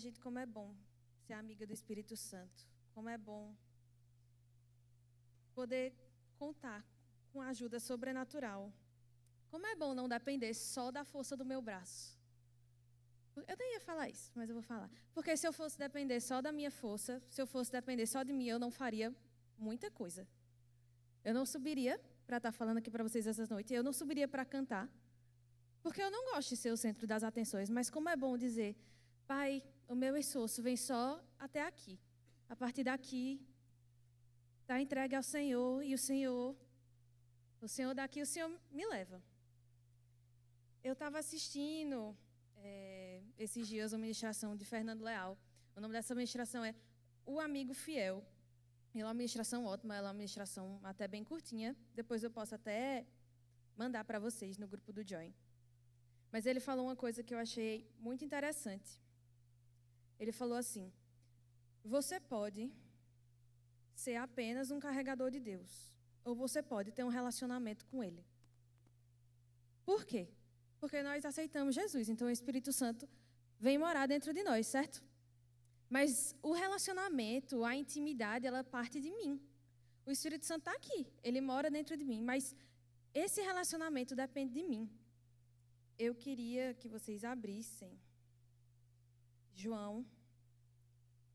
gente, como é bom ser amiga do Espírito Santo. Como é bom poder contar com ajuda sobrenatural. Como é bom não depender só da força do meu braço. Eu nem ia falar isso, mas eu vou falar. Porque se eu fosse depender só da minha força, se eu fosse depender só de mim, eu não faria muita coisa. Eu não subiria para estar falando aqui para vocês essa noite. Eu não subiria para cantar. Porque eu não gosto de ser o centro das atenções. Mas como é bom dizer, Pai, o meu esforço vem só até aqui. A partir daqui, está entregue ao Senhor. E o Senhor daqui, o Senhor me leva. Eu estava assistindo esses dias uma ministração de Fernando Leal. O nome dessa ministração é O Amigo Fiel. Ela é uma ministração ótima, ela é uma ministração até bem curtinha. Depois eu posso até mandar para vocês no grupo do Join. Mas ele falou uma coisa que eu achei muito interessante. Ele falou assim: você pode ser apenas um carregador de Deus, ou você pode ter um relacionamento com Ele. Por quê? Porque nós aceitamos Jesus, então o Espírito Santo vem morar dentro de nós, certo? Mas o relacionamento, a intimidade, ela parte de mim. O Espírito Santo está aqui, ele mora dentro de mim, mas esse relacionamento depende de mim. Eu queria que vocês abrissem João,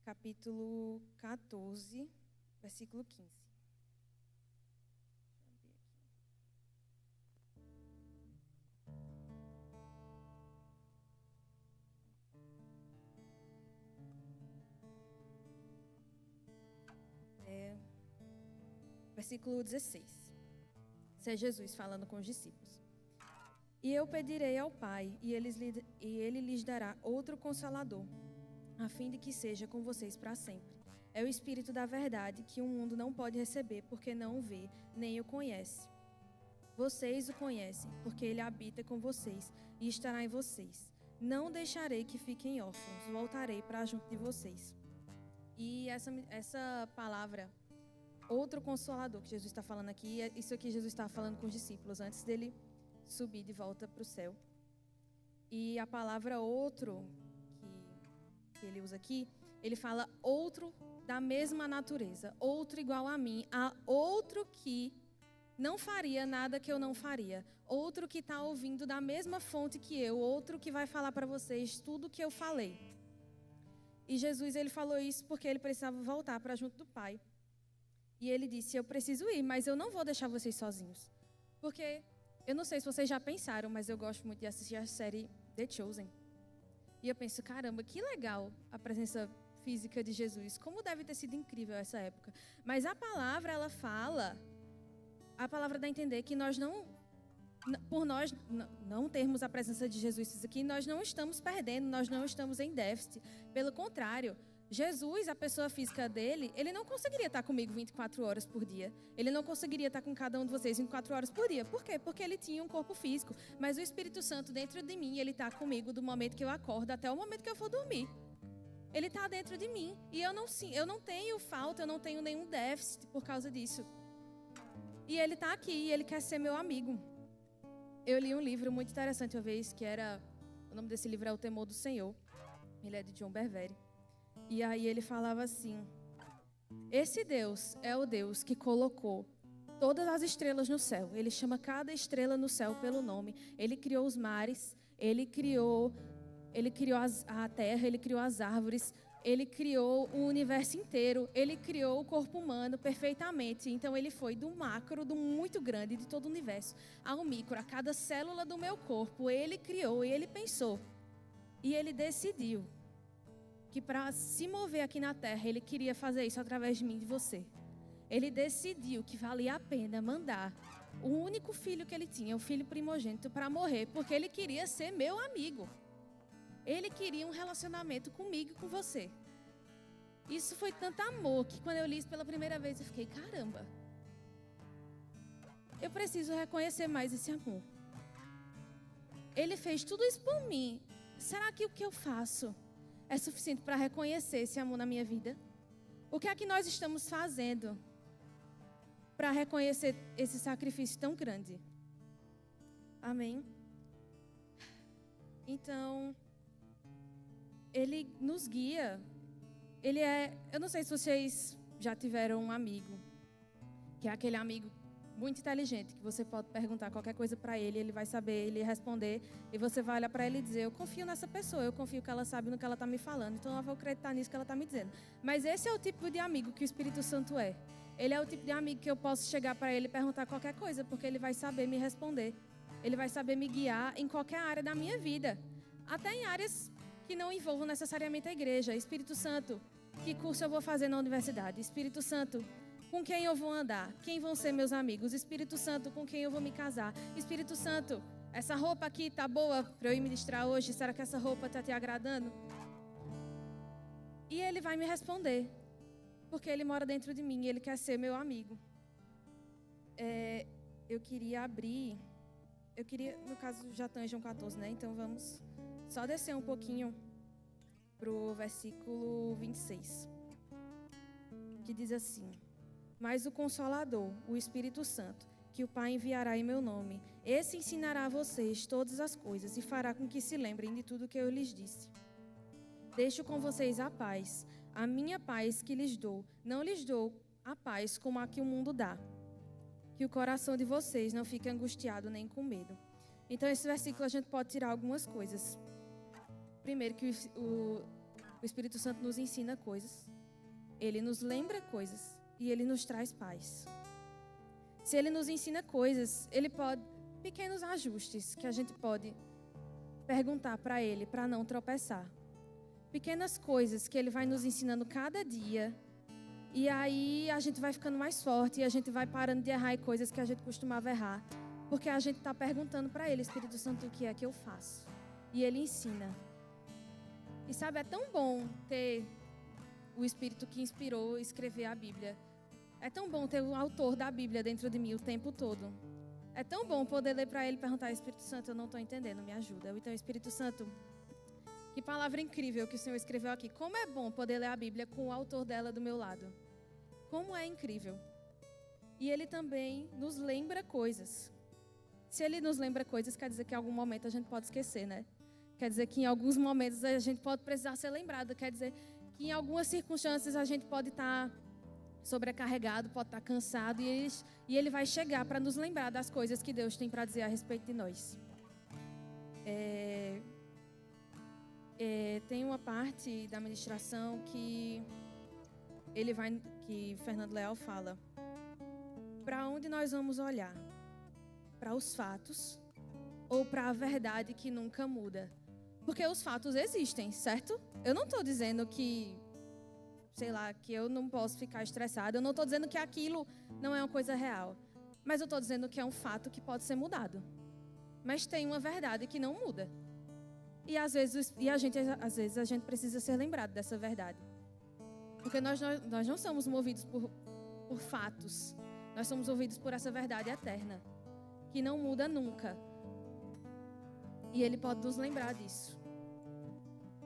capítulo 14, versículo 15. Versículo 16. Isso é Jesus falando com os discípulos. E eu pedirei ao Pai, e Ele lhes dará outro Consolador, a fim de que seja com vocês para sempre. É o Espírito da verdade, que o mundo não pode receber, porque não o vê, nem o conhece. Vocês o conhecem, porque Ele habita com vocês e estará em vocês. Não deixarei que fiquem órfãos, voltarei para junto de vocês. E essa palavra, outro Consolador, que Jesus está falando aqui, isso aqui Jesus estava falando com os discípulos antes dele subir de volta para o céu. E a palavra outro, que ele usa aqui, ele fala outro da mesma natureza, outro igual a mim, a outro que não faria nada que eu não faria, outro que está ouvindo da mesma fonte que eu, outro que vai falar para vocês tudo que eu falei. E Jesus, ele falou isso porque ele precisava voltar para junto do Pai. E ele disse, eu preciso ir, mas eu não vou deixar vocês sozinhos. Porque, eu não sei se vocês já pensaram, mas eu gosto muito de assistir a série The Chosen. E eu penso, caramba, que legal a presença física de Jesus. Como deve ter sido incrível essa época. Mas a palavra, ela fala, a palavra dá a entender que nós por nós não termos a presença de Jesus aqui, nós não estamos perdendo, nós não estamos em déficit. Pelo contrário, Jesus, a pessoa física dele, ele não conseguiria estar comigo 24 horas por dia. Ele não conseguiria estar com cada um de vocês 24 horas por dia. Por quê? Porque ele tinha um corpo físico. Mas o Espírito Santo dentro de mim, ele está comigo do momento que eu acordo até o momento que eu for dormir. Ele está dentro de mim. E eu não tenho falta, eu não tenho nenhum déficit por causa disso. E ele está aqui e ele quer ser meu amigo. Eu li um livro muito interessante uma vez, que era... O nome desse livro é O Temor do Senhor. Ele é de John Bevere. E aí ele falava assim: esse Deus é o Deus que colocou todas as estrelas no céu. Ele chama cada estrela no céu pelo nome. Ele criou os mares, ele criou a terra, ele criou as árvores, ele criou o universo inteiro, ele criou o corpo humano perfeitamente. Então ele foi do macro, do muito grande, de todo o universo, ao micro, a cada célula do meu corpo. Ele criou e ele pensou. E ele decidiu que para se mover aqui na terra, ele queria fazer isso através de mim e de você. Ele decidiu que valia a pena mandar o único filho que ele tinha, o filho primogênito, para morrer, porque ele queria ser meu amigo. Ele queria um relacionamento comigo e com você. Isso foi tanto amor que quando eu li isso pela primeira vez, eu fiquei, caramba, eu preciso reconhecer mais esse amor. Ele fez tudo isso por mim. Será que o que eu faço é suficiente para reconhecer esse amor na minha vida? O que é que nós estamos fazendo para reconhecer esse sacrifício tão grande? Amém? Então, ele nos guia. Eu não sei se vocês já tiveram um amigo, que é aquele amigo muito inteligente, que você pode perguntar qualquer coisa para ele, ele vai saber, ele responder, e você vai olhar para ele e dizer, eu confio nessa pessoa, eu confio que ela sabe no que ela está me falando, então eu vou acreditar nisso que ela está me dizendo. Mas esse é o tipo de amigo que o Espírito Santo é. Ele é o tipo de amigo que eu posso chegar para ele e perguntar qualquer coisa, porque ele vai saber me responder. Ele vai saber me guiar em qualquer área da minha vida, até em áreas que não envolvam necessariamente a igreja. Espírito Santo, que curso eu vou fazer na universidade? Espírito Santo, com quem eu vou andar? Quem vão ser meus amigos? Espírito Santo, com quem eu vou me casar? Espírito Santo, essa roupa aqui tá boa para eu ir ministrar hoje? Será que essa roupa tá te agradando? E ele vai me responder, porque ele mora dentro de mim e ele quer ser meu amigo. No caso já está em João 14, né? Então vamos só descer um pouquinho pro versículo 26, que diz assim: mas o Consolador, o Espírito Santo, que o Pai enviará em meu nome, esse ensinará a vocês todas as coisas e fará com que se lembrem de tudo que eu lhes disse. Deixo com vocês a paz, a minha paz que lhes dou. Não lhes dou a paz como a que o mundo dá. Que o coração de vocês não fique angustiado nem com medo. Então, esse versículo a gente pode tirar algumas coisas. Primeiro, que o Espírito Santo nos ensina coisas. Ele nos lembra coisas. E ele nos traz paz. Se ele nos ensina coisas, ele pode... pequenos ajustes que a gente pode perguntar para ele, para não tropeçar. Pequenas coisas que ele vai nos ensinando cada dia. E aí a gente vai ficando mais forte e a gente vai parando de errar em coisas que a gente costumava errar. Porque a gente está perguntando para ele, Espírito Santo, o que é que eu faço? E ele ensina. E sabe, é tão bom ter o Espírito que inspirou escrever a Bíblia. É tão bom ter o autor da Bíblia dentro de mim o tempo todo. É tão bom poder ler para ele e perguntar, Espírito Santo, eu não estou entendendo, me ajuda. Então, Espírito Santo, que palavra incrível que o Senhor escreveu aqui. Como é bom poder ler a Bíblia com o autor dela do meu lado. Como é incrível. E ele também nos lembra coisas. Se ele nos lembra coisas, quer dizer que em algum momento a gente pode esquecer, né? Quer dizer que em alguns momentos a gente pode precisar ser lembrado. Quer dizer que em algumas circunstâncias a gente pode estar sobrecarregado, pode estar cansado. E ele vai chegar para nos lembrar das coisas que Deus tem para dizer a respeito de nós. Tem uma parte da ministração que Fernando Leal fala. Para onde nós vamos olhar? Para os fatos ou para a verdade que nunca muda? Porque os fatos existem, certo? Eu não estou dizendo que, que eu não posso ficar estressada. Eu não estou dizendo que aquilo não é uma coisa real. Mas eu estou dizendo que é um fato que pode ser mudado. Mas tem uma verdade que não muda. E às vezes a gente precisa ser lembrado dessa verdade. Porque nós não somos movidos por fatos. Nós somos movidos por essa verdade eterna, que não muda nunca. E Ele pode nos lembrar disso.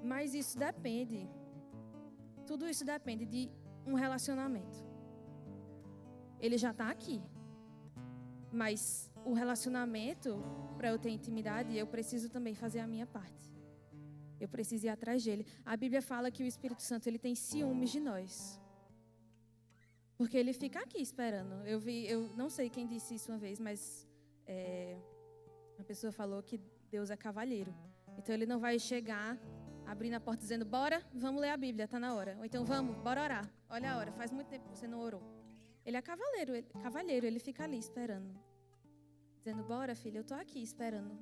Mas isso depende, tudo isso depende de um relacionamento. Ele já está aqui. Mas o relacionamento, para eu ter intimidade, eu preciso também fazer a minha parte. Eu preciso ir atrás dele. A Bíblia fala que o Espírito Santo, ele tem ciúmes de nós. Porque ele fica aqui esperando. Eu não sei quem disse isso uma vez, mas a pessoa falou que Deus é cavalheiro. Então ele não vai chegar abrindo a porta dizendo, bora, vamos ler a Bíblia, está na hora. Ou então vamos, bora orar. Olha a hora, faz muito tempo que você não orou. Ele é cavalheiro, ele fica ali esperando. Dizendo, bora filha, eu estou aqui esperando.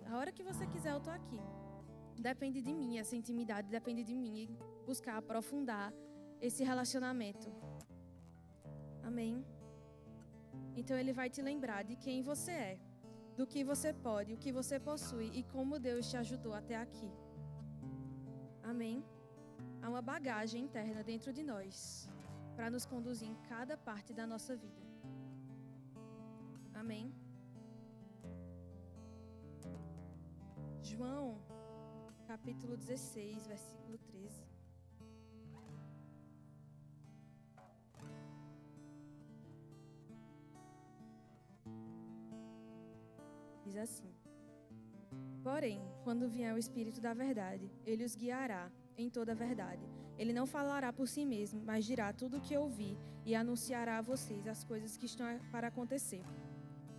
A hora que você quiser, eu estou aqui. Depende de mim, essa intimidade depende de mim. E buscar aprofundar esse relacionamento. Amém? Então ele vai te lembrar de quem você é, do que você pode, o que você possui e como Deus te ajudou até aqui. Amém? Há uma bagagem interna dentro de nós para nos conduzir em cada parte da nossa vida. Amém? João, capítulo 16, versículo 13. Diz assim: Porém, quando vier o Espírito da verdade, ele os guiará em toda a verdade. Ele não falará por si mesmo, mas dirá tudo o que ouvir e anunciará a vocês as coisas que estão para acontecer.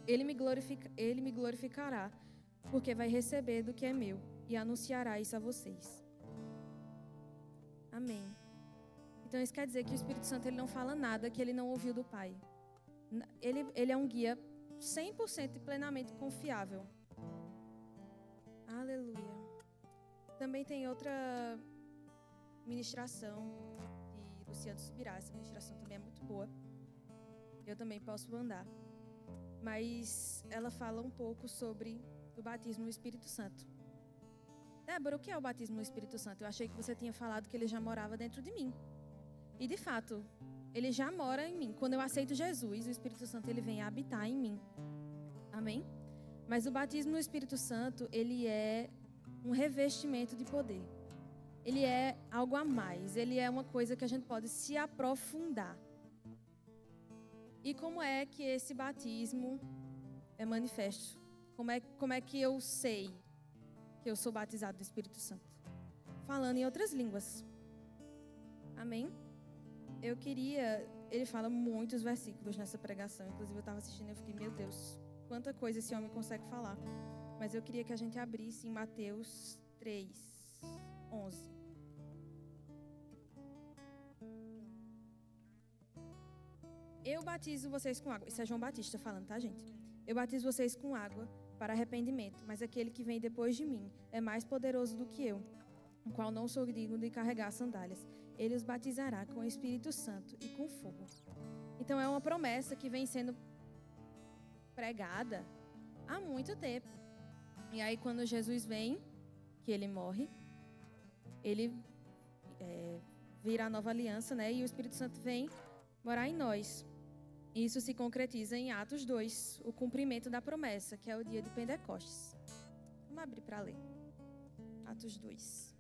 Ele me glorificará, porque vai receber do que é meu e anunciará isso a vocês. Amém. Então isso quer dizer que o Espírito Santo ele não fala nada que ele não ouviu do Pai. Ele é um guia 100% e plenamente confiável. Aleluia. Também tem outra ministração de Luciano Subirá. Essa ministração também é muito boa. Eu também posso andar. Mas ela fala um pouco sobre o batismo no Espírito Santo. Débora, o que é o batismo no Espírito Santo? Eu achei que você tinha falado que ele já morava dentro de mim. E de fato, ele já mora em mim. Quando eu aceito Jesus, o Espírito Santo ele vem habitar em mim. Amém? Mas o batismo no Espírito Santo, ele é um revestimento de poder. Ele é algo a mais. Ele é uma coisa que a gente pode se aprofundar. E como é que esse batismo é manifesto? Como é que eu sei que eu sou batizado do Espírito Santo? Falando em outras línguas. Amém? Ele fala muitos versículos nessa pregação. Inclusive eu estava assistindo e eu fiquei, meu Deus, quanta coisa esse homem consegue falar. Mas eu queria que a gente abrisse em Mateus 3:11. Eu batizo vocês com água. Isso é João Batista falando, tá, gente? Eu batizo vocês com água para arrependimento, mas aquele que vem depois de mim é mais poderoso do que eu, o qual não sou digno de carregar sandálias. Ele os batizará com o Espírito Santo e com fogo. Então é uma promessa que vem sendo pregada há muito tempo. E aí quando Jesus vem, que ele morre, ele vira a nova aliança, né? E o Espírito Santo vem morar em nós. Isso se concretiza em Atos 2, o cumprimento da promessa, que é o dia de Pentecostes. Vamos abrir para ler. Atos 2.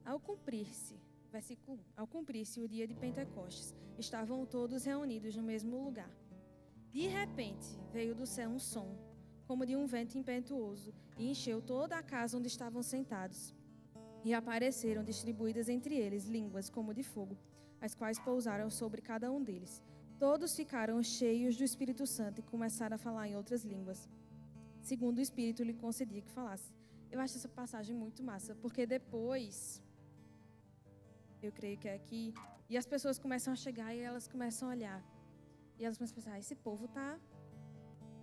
Ao cumprir-se, versículo 1, ao cumprir-se o dia de Pentecostes, estavam todos reunidos no mesmo lugar. De repente, veio do céu um som, como de um vento impetuoso, e encheu toda a casa onde estavam sentados. E apareceram distribuídas entre eles línguas como de fogo, as quais pousaram sobre cada um deles. Todos ficaram cheios do Espírito Santo e começaram a falar em outras línguas, segundo o Espírito lhe concedia que falasse. Eu acho essa passagem muito massa, porque depois, eu creio que é aqui, e as pessoas começam a chegar e elas começam a olhar. E elas começam a pensar, esse povo tá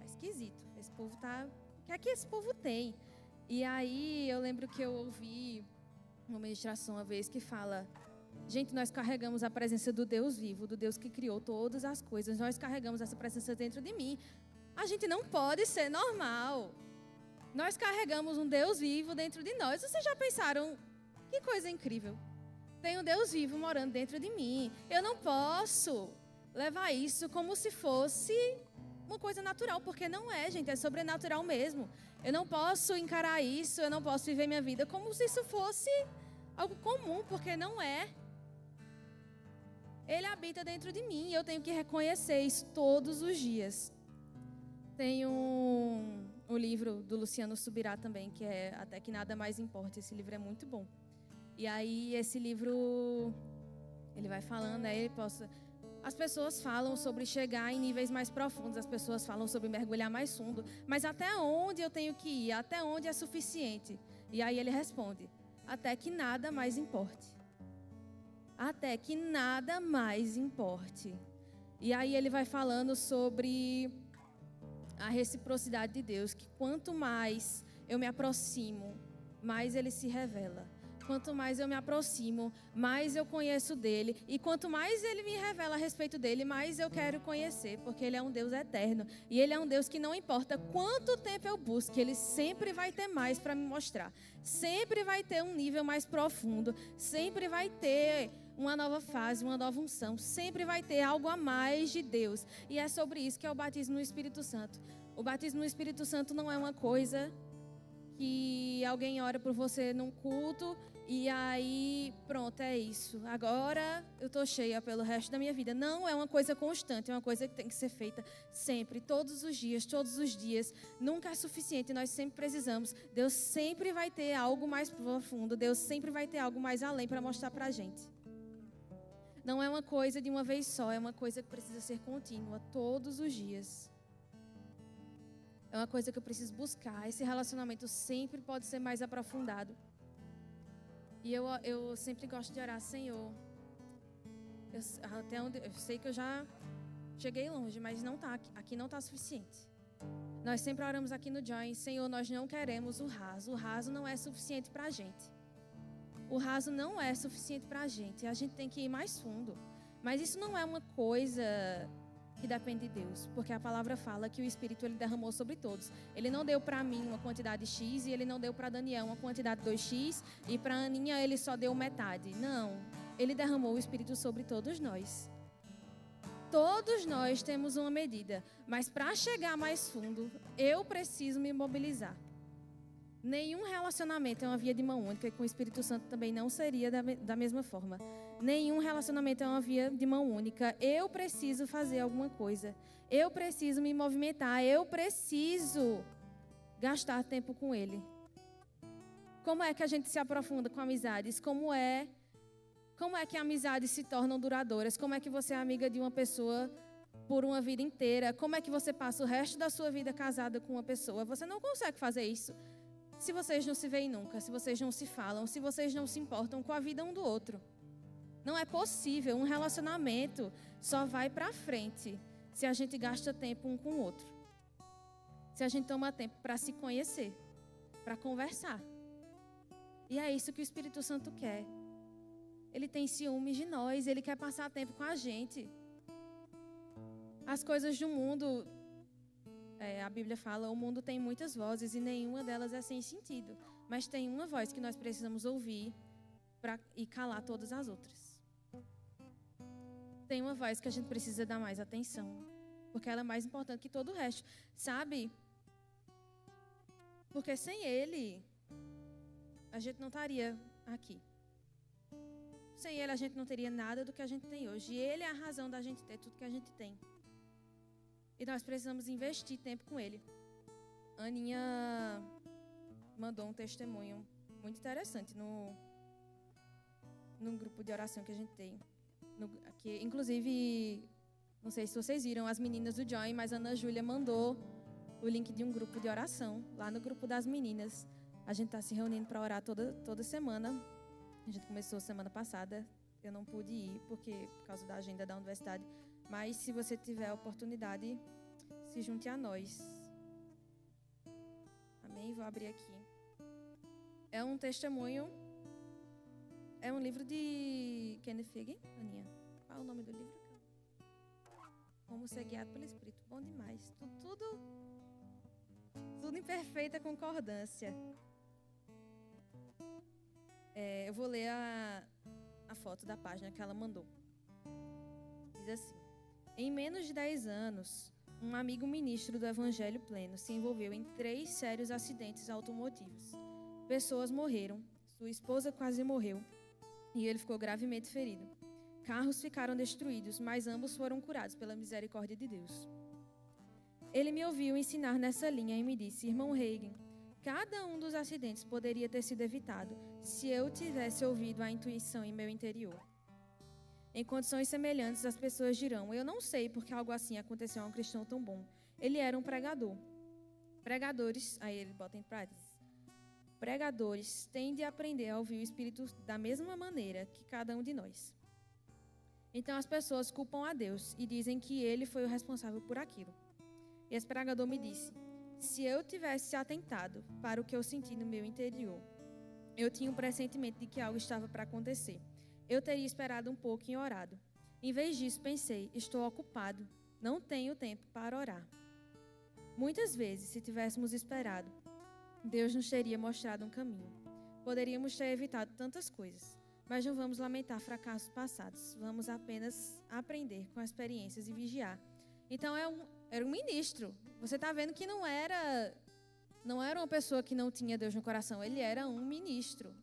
esquisito, esse povo tá... O que é que esse povo tem? E aí eu lembro que eu ouvi uma ministração uma vez que fala, gente, nós carregamos a presença do Deus vivo, do Deus que criou todas as coisas, nós carregamos essa presença dentro de mim. A gente não pode ser normal. Nós carregamos um Deus vivo dentro de nós. Vocês já pensaram, que coisa incrível? Tem um Deus vivo morando dentro de mim. Eu não posso levar isso como se fosse uma coisa natural, porque não é, gente, é sobrenatural mesmo. Eu não posso encarar isso, eu não posso viver minha vida como se isso fosse algo comum, porque não é. Ele habita dentro de mim e eu tenho que reconhecer isso todos os dias. Tem um livro do Luciano Subirá também, que é Até que Nada Mais Importa. Esse livro é muito bom. E aí esse livro, ele vai falando, né? As pessoas falam sobre chegar em níveis mais profundos, as pessoas falam sobre mergulhar mais fundo, mas até onde eu tenho que ir? Até onde é suficiente? E aí ele responde, até que nada mais importe. Até que nada mais importe. E aí ele vai falando sobre a reciprocidade de Deus, que quanto mais eu me aproximo, mais ele se revela. Quanto mais eu me aproximo, mais eu conheço dele. E quanto mais ele me revela a respeito dele, mais eu quero conhecer. Porque ele é um Deus eterno. E ele é um Deus que não importa quanto tempo eu busque, ele sempre vai ter mais para me mostrar. Sempre vai ter um nível mais profundo. Sempre vai ter uma nova fase, uma nova unção. Sempre vai ter algo a mais de Deus. E é sobre isso que é o batismo no Espírito Santo. O batismo no Espírito Santo não é uma coisa que alguém ora por você num culto e aí, pronto, é isso. Agora eu estou cheia pelo resto da minha vida. Não é uma coisa constante, é uma coisa que tem que ser feita sempre, todos os dias, todos os dias. Nunca é suficiente, nós sempre precisamos. Deus sempre vai ter algo mais profundo, Deus sempre vai ter algo mais além para mostrar para a gente. Não é uma coisa de uma vez só, é uma coisa que precisa ser contínua, todos os dias. É uma coisa que eu preciso buscar. Esse relacionamento sempre pode ser mais aprofundado. E eu sempre gosto de orar, Senhor. Eu sei que eu já cheguei longe, mas não tá, aqui não está suficiente. Nós sempre oramos aqui no Join, Senhor, nós não queremos o raso. O raso não é suficiente para a gente. O raso não é suficiente para a gente. A gente tem que ir mais fundo. Mas isso não é uma coisa que depende de Deus, porque a palavra fala que o Espírito ele derramou sobre todos. Ele não deu para mim uma quantidade X e ele não deu para Daniel uma quantidade 2X e para Aninha ele só deu metade. Não, ele derramou o Espírito sobre todos nós. Todos nós temos uma medida, mas para chegar mais fundo, eu preciso me mobilizar. Nenhum relacionamento é uma via de mão única e com o Espírito Santo também não seria da mesma forma. Nenhum relacionamento é uma via de mão única. Eu preciso fazer alguma coisa. Eu preciso me movimentar. Eu preciso gastar tempo com Ele. Como é que a gente se aprofunda com amizades? Como é que amizades se tornam duradouras? Como é que você é amiga de uma pessoa por uma vida inteira? Como é que você passa o resto da sua vida casada com uma pessoa? Você não consegue fazer isso se vocês não se veem nunca, se vocês não se falam, se vocês não se importam com a vida um do outro. Não é possível. Um relacionamento só vai para frente se a gente gasta tempo um com o outro. Se a gente toma tempo para se conhecer, para conversar. E é isso que o Espírito Santo quer. Ele tem ciúmes de nós, ele quer passar tempo com a gente. As coisas do mundo, a Bíblia fala, o mundo tem muitas vozes e nenhuma delas é sem sentido. Mas tem uma voz que nós precisamos ouvir e calar todas as outras. Tem uma voz que a gente precisa dar mais atenção, porque ela é mais importante que todo o resto, sabe? Porque sem ele, a gente não estaria aqui. Sem ele, a gente não teria nada do que a gente tem hoje. E ele é a razão da gente ter tudo que a gente tem. E nós precisamos investir tempo com ele. Aninha mandou um testemunho muito interessante num grupo de oração que a gente tem. Inclusive, não sei se vocês viram, as meninas do Join, mas a Ana Júlia mandou o link de um grupo de oração, lá no grupo das meninas. A gente está se reunindo para orar toda semana. A gente começou semana passada, eu não pude ir por causa da agenda da universidade. Mas se você tiver a oportunidade, se junte a nós. Amém? Vou abrir aqui. É um testemunho. É um livro de Kenneth Hagin, Aninha. Qual é o nome do livro? Como ser guiado pelo Espírito. Bom demais. Tudo em perfeita concordância. Eu vou ler a foto da página que ela mandou. Diz assim: em menos de 10 anos, um amigo ministro do Evangelho Pleno se envolveu em 3 sérios acidentes automotivos. Pessoas morreram, sua esposa quase morreu e ele ficou gravemente ferido. Carros ficaram destruídos, mas ambos foram curados pela misericórdia de Deus. Ele me ouviu ensinar nessa linha e me disse: irmão Hagin, cada um dos acidentes poderia ter sido evitado se eu tivesse ouvido a intuição em meu interior. Em condições semelhantes, as pessoas dirão: eu não sei porque algo assim aconteceu a um cristão tão bom. Ele era um pregador. Pregadores, aí ele bota em prática. Pregadores têm de aprender a ouvir o Espírito da mesma maneira que cada um de nós. Então as pessoas culpam a Deus e dizem que ele foi o responsável por aquilo. E esse pregador me disse: se eu tivesse atentado para o que eu senti no meu interior, eu tinha um pressentimento de que algo estava para acontecer. Eu teria esperado um pouco e orado. Em vez disso, pensei: estou ocupado, não tenho tempo para orar. Muitas vezes, se tivéssemos esperado, Deus nos teria mostrado um caminho. Poderíamos ter evitado tantas coisas, mas não vamos lamentar fracassos passados. Vamos apenas aprender com as experiências e vigiar. Então, Era um ministro. Você está vendo que não era uma pessoa que não tinha Deus no coração. Ele era um ministro.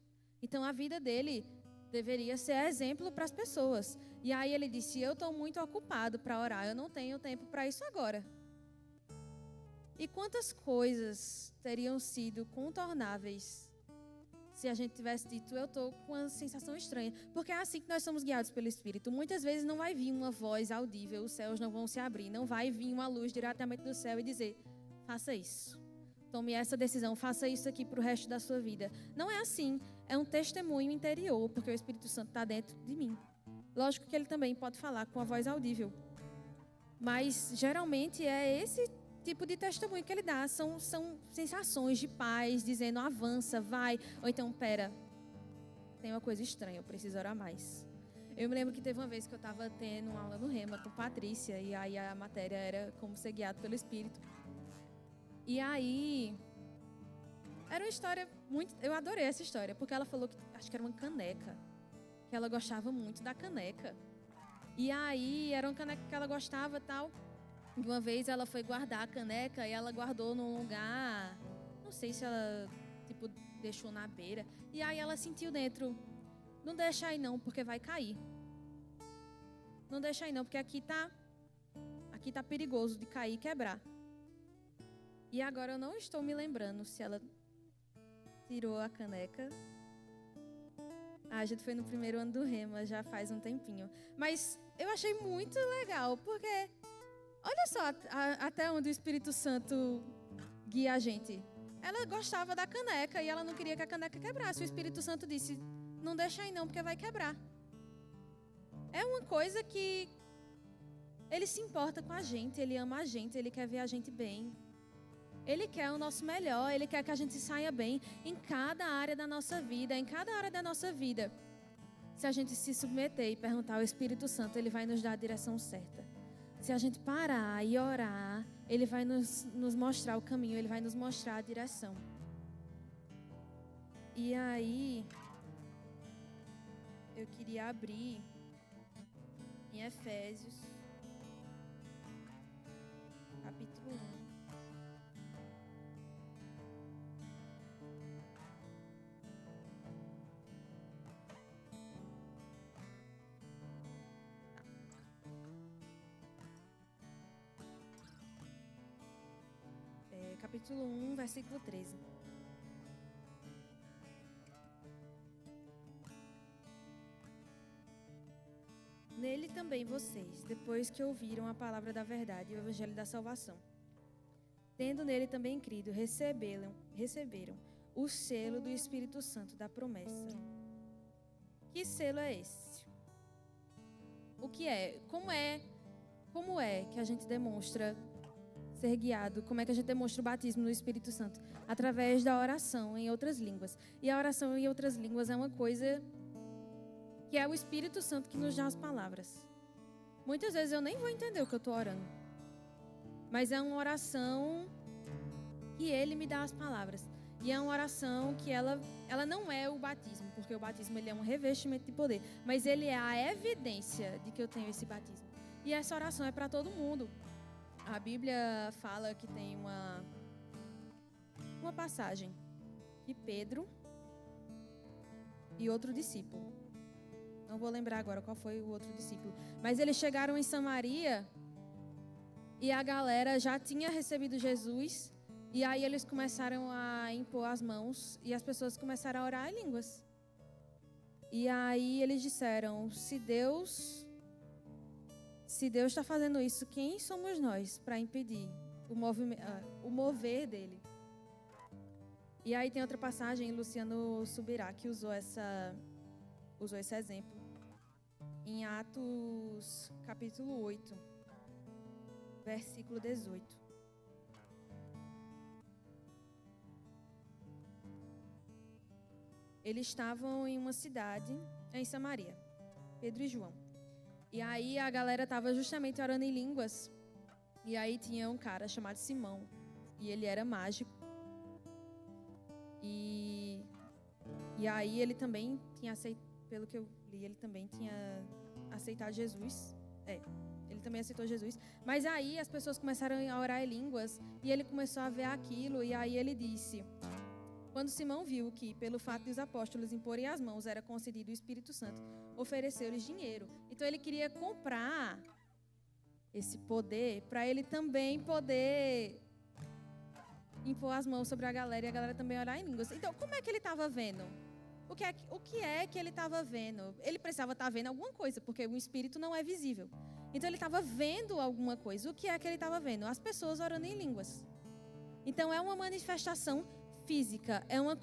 Então, a vida dele deveria ser exemplo para as pessoas. E aí ele disse, eu estou muito ocupado para orar. Eu não tenho tempo para isso agora. E quantas coisas teriam sido contornáveis se a gente tivesse dito, eu estou com uma sensação estranha. Porque é assim que nós somos guiados pelo Espírito. Muitas vezes não vai vir uma voz audível, os céus não vão se abrir. Não vai vir uma luz diretamente do céu e dizer, faça isso. Tome essa decisão, faça isso aqui para o resto da sua vida. Não é assim. É um testemunho interior, porque o Espírito Santo está dentro de mim. Lógico que ele também pode falar com a voz audível. Mas, geralmente, é esse tipo de testemunho que ele dá. São sensações de paz, dizendo, avança, vai. Ou então, pera, tem uma coisa estranha, eu preciso orar mais. Eu me lembro que teve uma vez que eu estava tendo uma aula no Rema com Patrícia, e aí a matéria era como ser guiado pelo Espírito. E aí, era uma história muito... Eu adorei essa história, porque ela falou que, acho que era uma caneca, que ela gostava muito da caneca. E aí, era uma caneca que ela gostava e tal. E uma vez ela foi guardar a caneca e ela guardou num lugar... Não sei se ela, tipo, deixou na beira. E aí ela sentiu dentro, não deixa aí não, porque vai cair. Não deixa aí não, porque aqui tá perigoso de cair e quebrar. E agora eu não estou me lembrando se ela tirou a caneca. A gente foi no primeiro ano do Rema, já faz um tempinho. Mas eu achei muito legal, porque olha só até onde o Espírito Santo guia a gente. Ela gostava da caneca e ela não queria que a caneca quebrasse. O Espírito Santo disse, não deixa aí não, porque vai quebrar. É uma coisa que ele se importa com a gente, ele ama a gente, ele quer ver a gente bem. Ele quer o nosso melhor, ele quer que a gente saia bem em cada área da nossa vida, Se a gente se submeter e perguntar ao Espírito Santo, ele vai nos dar a direção certa. Se a gente parar e orar, ele vai nos mostrar o caminho, ele vai nos mostrar a direção. E aí, eu queria abrir em Efésios, capítulo 1. Capítulo 1, versículo 13. Nele também vocês, depois que ouviram a palavra da verdade e o evangelho da salvação, tendo nele também crido, receberam o selo do Espírito Santo da promessa. Que selo é esse? O que é? Como é que a gente demonstra ser guiado? Como é que a gente demonstra o batismo no Espírito Santo? Através da oração em outras línguas. E a oração em outras línguas é uma coisa que é o Espírito Santo que nos dá as palavras. Muitas vezes eu nem vou entender o que eu estou orando. Mas é uma oração que ele me dá as palavras. E é uma oração que ela não é o batismo, porque o batismo ele é um revestimento de poder. Mas ele é a evidência de que eu tenho esse batismo. E essa oração é para todo mundo. A Bíblia fala que tem uma passagem que Pedro e outro discípulo, não vou lembrar agora qual foi o outro discípulo, mas eles chegaram em Samaria e a galera já tinha recebido Jesus e aí eles começaram a impor as mãos e as pessoas começaram a orar em línguas. E aí eles disseram, se Deus está fazendo isso, quem somos nós para impedir o mover dele? E aí tem outra passagem, Luciano Subirá, que usou esse exemplo. Em Atos, capítulo 8, versículo 18. Eles estavam em uma cidade, em Samaria, Pedro e João. E aí a galera estava justamente orando em línguas. E aí tinha um cara chamado Simão. E ele era mágico. E aí ele também tinha aceitado, pelo que eu li, ele também tinha aceitado Jesus. Ele também aceitou Jesus. Mas aí as pessoas começaram a orar em línguas e ele começou a ver aquilo e aí ele disse: quando Simão viu que, pelo fato de os apóstolos imporem as mãos, era concedido o Espírito Santo, ofereceu-lhes dinheiro. Então ele queria comprar esse poder para ele também poder impor as mãos sobre a galera e a galera também orar em línguas. Então, como é que ele estava vendo? O que é que ele estava vendo? Ele precisava estar vendo alguma coisa, porque o Espírito não é visível. Então ele estava vendo alguma coisa. O que é que ele estava vendo? As pessoas orando em línguas. Então é uma manifestação física, é uma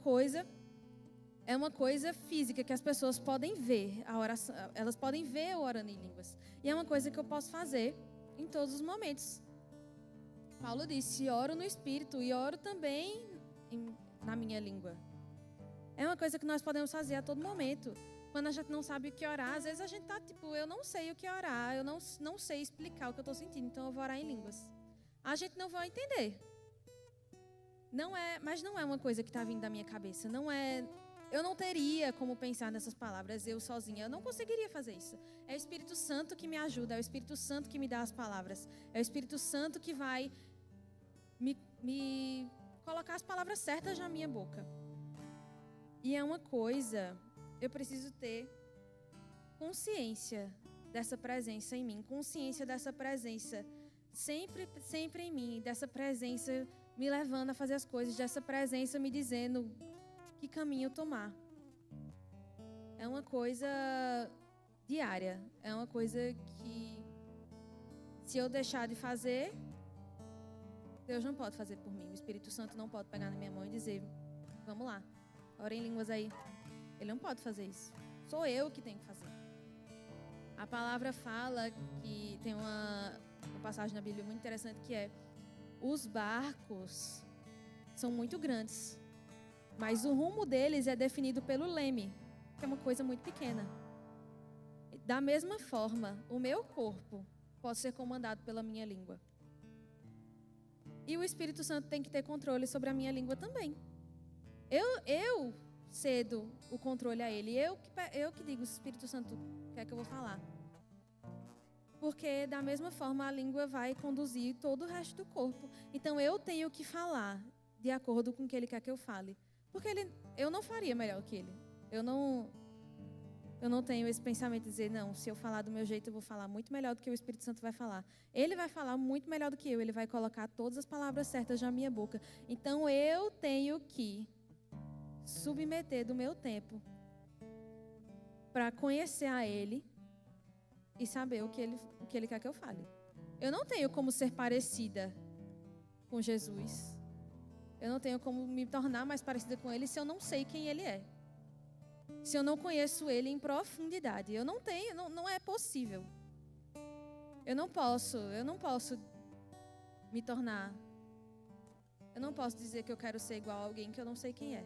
coisa física que as pessoas podem ver, a oração, elas podem ver eu orando em línguas. E é uma coisa que eu posso fazer em todos os momentos. Paulo disse: oro no Espírito e oro também na minha língua. É uma coisa que nós podemos fazer a todo momento. Quando a gente não sabe o que orar, às vezes a gente tá tipo, eu não sei o que orar, eu não sei explicar o que eu estou sentindo, então eu vou orar em línguas. A gente não vai entender. Mas não é uma coisa que está vindo da minha cabeça. Eu não teria como pensar nessas palavras, eu sozinha. Eu não conseguiria fazer isso. É o Espírito Santo que me ajuda, é o Espírito Santo que me dá as palavras. É o Espírito Santo que vai me colocar as palavras certas na minha boca. E é uma coisa, eu preciso ter consciência dessa presença em mim, consciência dessa presença sempre em mim, dessa presença me levando a fazer as coisas, dessa presença me dizendo que caminho tomar. É uma coisa diária, é uma coisa que, se eu deixar de fazer, Deus não pode fazer por mim. O Espírito Santo não pode pegar na minha mão e dizer: vamos lá, ora em línguas aí. Ele não pode fazer isso. Sou eu que tenho que fazer. A palavra fala que tem uma passagem na Bíblia muito interessante que é: os barcos são muito grandes, mas o rumo deles é definido pelo leme, que é uma coisa muito pequena. Da mesma forma, o meu corpo pode ser comandado pela minha língua. E o Espírito Santo tem que ter controle sobre a minha língua também. Eu cedo o controle a Ele. Eu que digo: Espírito Santo, o que é que eu vou falar? Porque da mesma forma a língua vai conduzir todo o resto do corpo. Então eu tenho que falar de acordo com o que Ele quer que eu fale. Porque eu não faria melhor que Ele. Eu não tenho esse pensamento de dizer: não, se eu falar do meu jeito eu vou falar muito melhor do que o Espírito Santo vai falar. Ele vai falar muito melhor do que eu. Ele vai colocar todas as palavras certas na minha boca. Então eu tenho que submeter do meu tempo para conhecer a Ele e saber o que ele quer que eu fale. Eu não tenho como ser parecida com Jesus. Eu não tenho como me tornar mais parecida com Ele se eu não sei quem Ele é. Se eu não conheço Ele em profundidade. Eu não tenho, não é possível. Eu não posso me tornar. Eu não posso dizer que eu quero ser igual a alguém que eu não sei quem é.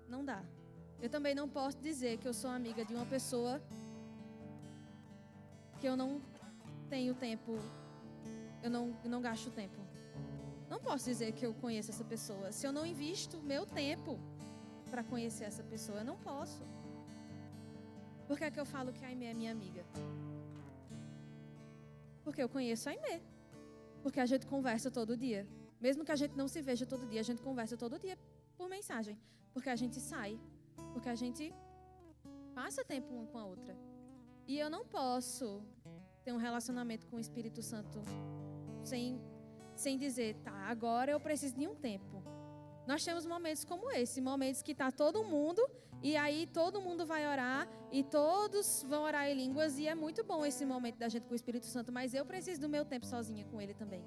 Não dá. Eu também não posso dizer que eu sou amiga de uma pessoa que eu não tenho tempo, eu não gasto tempo. Não posso dizer que eu conheço essa pessoa se eu não invisto meu tempo para conhecer essa pessoa. Eu não posso. Por que é que eu falo que a Aimee é minha amiga? Porque eu conheço a Aimee. Porque a gente conversa todo dia. Mesmo que a gente não se veja todo dia, a gente conversa todo dia por mensagem. Porque a gente sai. Porque a gente passa tempo uma com a outra. E eu não posso ter um relacionamento com o Espírito Santo sem dizer: tá, agora eu preciso de um tempo. Nós temos momentos como esse, momentos que está todo mundo, e aí todo mundo vai orar, e todos vão orar em línguas, e é muito bom esse momento da gente com o Espírito Santo, mas eu preciso do meu tempo sozinha com Ele também.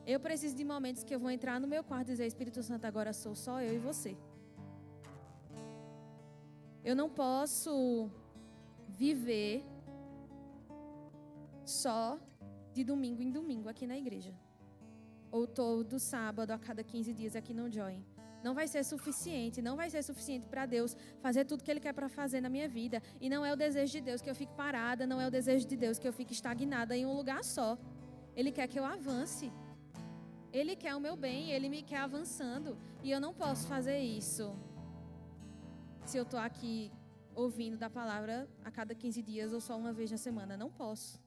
Eu preciso de momentos que eu vou entrar no meu quarto e dizer: Espírito Santo, agora sou só eu e você. Eu não posso viver só de domingo em domingo aqui na igreja. Ou todo sábado a cada 15 dias aqui no Join. Não vai ser suficiente, não vai ser suficiente para Deus fazer tudo que Ele quer para fazer na minha vida. E não é o desejo de Deus que eu fique parada, não é o desejo de Deus que eu fique estagnada em um lugar só. Ele quer que eu avance. Ele quer o meu bem, Ele me quer avançando. E eu não posso fazer isso se eu estou aqui ouvindo da palavra a cada 15 dias ou só uma vez na semana. Não posso.